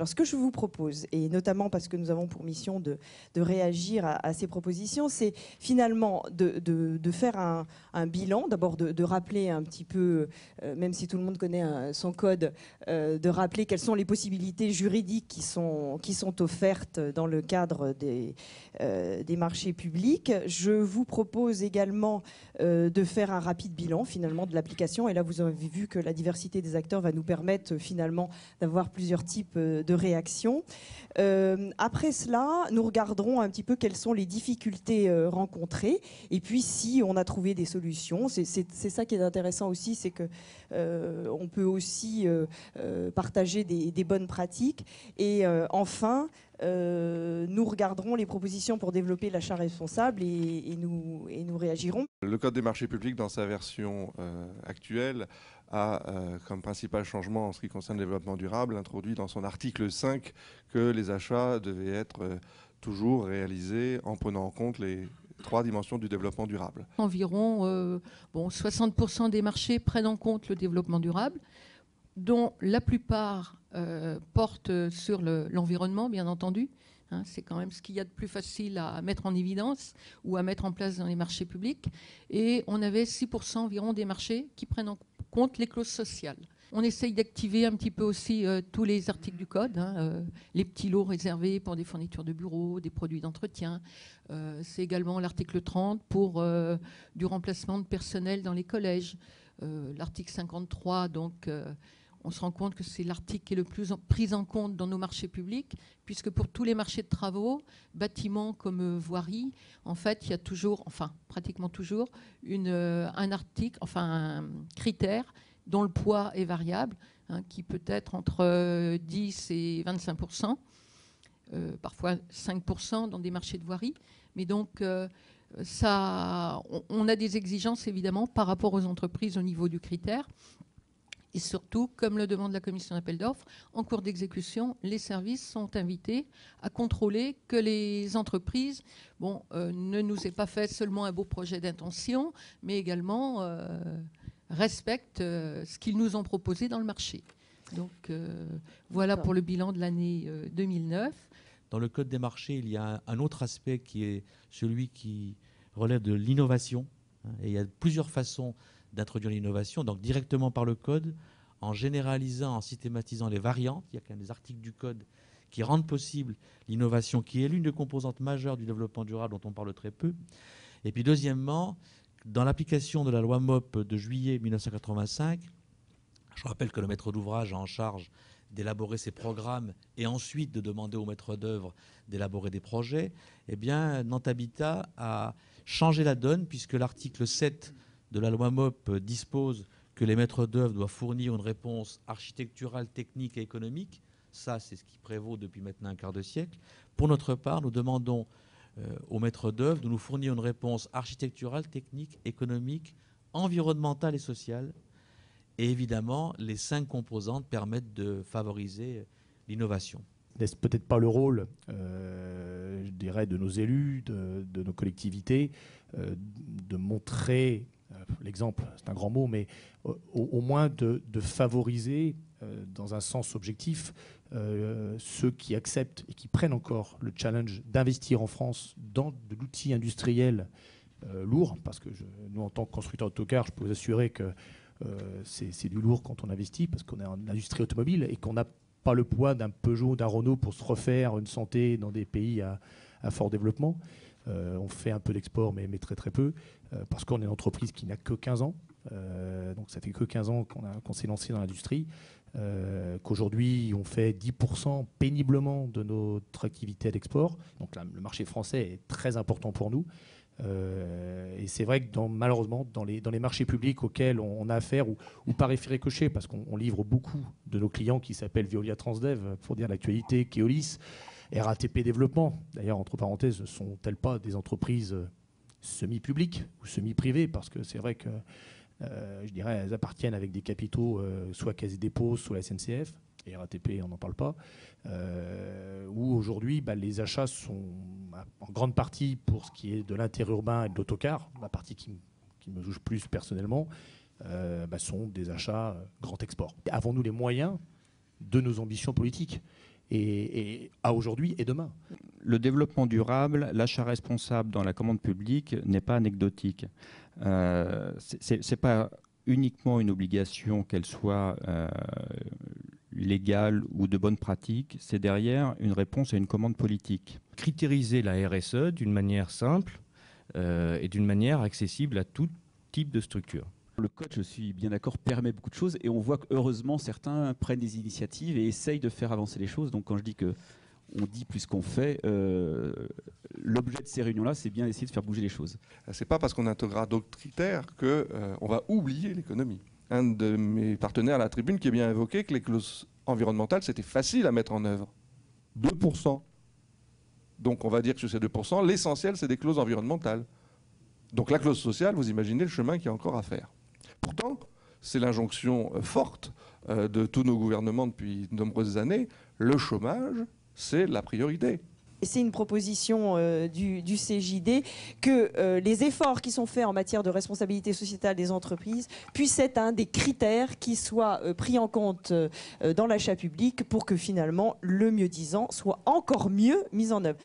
Alors, ce que je vous propose, et notamment parce que nous avons pour mission de réagir à ces propositions, c'est finalement de faire un bilan, d'abord de rappeler un petit peu, même si tout le monde connaît son code, de rappeler quelles sont les possibilités juridiques qui sont offertes dans le cadre des marchés publics. Je vous propose également de faire un rapide bilan finalement de l'application. Et là, vous avez vu que la diversité des acteurs va nous permettre finalement d'avoir plusieurs types de réactions. Après cela, nous regarderons un petit peu quelles sont les difficultés rencontrées. Et puis, si on a trouvé des solutions, c'est ça qui est intéressant aussi, c'est que on peut aussi partager des bonnes pratiques. Et enfin, nous regarderons les propositions pour développer l'achat responsable et nous réagirons. Le Code des marchés publics, dans sa version actuelle, a comme principal changement en ce qui concerne le développement durable introduit dans son article 5 que les achats devaient être toujours réalisés en prenant en compte les 3 dimensions du développement durable. Environ 60% des marchés prennent en compte le développement durable, dont la plupart portent sur l'environnement, bien entendu. Hein, c'est quand même ce qu'il y a de plus facile à mettre en évidence ou à mettre en place dans les marchés publics. Et on avait 6% environ des marchés qui prennent en compte les clauses sociales. On essaye d'activer un petit peu aussi tous les articles du code, hein, les petits lots réservés pour des fournitures de bureaux, des produits d'entretien. C'est également l'article 30 pour du remplacement de personnel dans les collèges. L'article 53, donc, on se rend compte que c'est l'article qui est le plus pris en compte dans nos marchés publics, puisque pour tous les marchés de travaux, bâtiments comme voirie, en fait, il y a toujours, enfin pratiquement toujours, un article, enfin un critère dont le poids est variable, hein, qui peut être entre 10 et 25%, parfois 5% dans des marchés de voirie. Mais donc, on a des exigences évidemment par rapport aux entreprises au niveau du critère. Et surtout, comme le demande la commission d'appel d'offres, en cours d'exécution, les services sont invités à contrôler que les entreprises ne nous aient pas fait seulement un beau projet d'intention, mais également respectent ce qu'ils nous ont proposé dans le marché. Donc voilà pour le bilan de l'année 2009. Dans le Code des marchés, il y a un autre aspect qui est celui qui relève de l'innovation. Et il y a plusieurs façons d'introduire l'innovation, donc directement par le code, en généralisant, en systématisant les variantes. Il y a quand même des articles du code qui rendent possible l'innovation, qui est l'une des composantes majeures du développement durable dont on parle très peu. Et puis deuxièmement, dans l'application de la loi MOP de juillet 1985, je rappelle que le maître d'ouvrage a en charge d'élaborer ses programmes et ensuite de demander au maître d'œuvre d'élaborer des projets, eh bien, Nantes Habitat a changé la donne puisque l'article 7 de la loi MOP dispose que les maîtres d'œuvre doivent fournir une réponse architecturale, technique et économique. Ça, c'est ce qui prévaut depuis maintenant un quart de siècle. Pour notre part, nous demandons aux maîtres d'œuvre de nous fournir une réponse architecturale, technique, économique, environnementale et sociale. Et évidemment, les 5 composantes permettent de favoriser l'innovation. N'est-ce peut-être pas le rôle, je dirais, de nos élus, de nos collectivités, de montrer, l'exemple, c'est un grand mot, mais au moins de favoriser, dans un sens objectif, ceux qui acceptent et qui prennent encore le challenge d'investir en France dans de l'outil industriel lourd, parce que nous, en tant que constructeurs d'autocars, je peux vous assurer que c'est du lourd quand on investit, parce qu'on est en industrie automobile et qu'on n'a pas le poids d'un Peugeot, d'un Renault pour se refaire une santé dans des pays à fort développement. On fait un peu d'export, mais très très peu, parce qu'on est une entreprise qui n'a que 15 ans. Donc ça fait que 15 ans qu'on s'est lancé dans l'industrie, qu'aujourd'hui on fait 10% péniblement de notre activité à l'export. Donc là, le marché français est très important pour nous. Et c'est vrai que malheureusement, dans les marchés publics auxquels on a affaire, ou par effet ricochet, parce qu'on livre beaucoup de nos clients qui s'appellent Veolia Transdev, pour dire l'actualité, Keolis, RATP Développement. D'ailleurs, entre parenthèses, ne sont-elles pas des entreprises semi-publiques ou semi-privées? Parce que c'est vrai que, je dirais, elles appartiennent avec des capitaux, soit Caisse des Dépôts, soit la SNCF. Et RATP, on n'en parle pas, où aujourd'hui, les achats sont en grande partie, pour ce qui est de l'interurbain et de l'autocar, la partie qui me touche plus personnellement, sont des achats grand export. Avons-nous les moyens de nos ambitions politiques, et à aujourd'hui et demain. Le développement durable, l'achat responsable dans la commande publique n'est pas anecdotique. C'est pas uniquement une obligation, qu'elle soit légale ou de bonne pratique, c'est derrière une réponse à une commande politique. Critériser la RSE d'une manière simple et d'une manière accessible à tout type de structure. Le code, je suis bien d'accord, permet beaucoup de choses et on voit que heureusement certains prennent des initiatives et essayent de faire avancer les choses. Donc quand je dis que on dit plus qu'on fait, l'objet de ces réunions-là, c'est bien d'essayer de faire bouger les choses. C'est pas parce qu'on intégrera d'autres critères qu'on va oublier l'économie. Un de mes partenaires à la tribune qui a bien évoqué que les clauses environnementales, c'était facile à mettre en œuvre. 2%. Donc on va dire que sur ces 2%, l'essentiel, c'est des clauses environnementales. Donc la clause sociale, vous imaginez le chemin qu'il y a encore à faire. Pourtant, c'est l'injonction forte de tous nos gouvernements depuis de nombreuses années. Le chômage, c'est la priorité. C'est une proposition du CJD que les efforts qui sont faits en matière de responsabilité sociétale des entreprises puissent être un des critères qui soient pris en compte dans l'achat public pour que finalement le mieux-disant soit encore mieux mis en œuvre.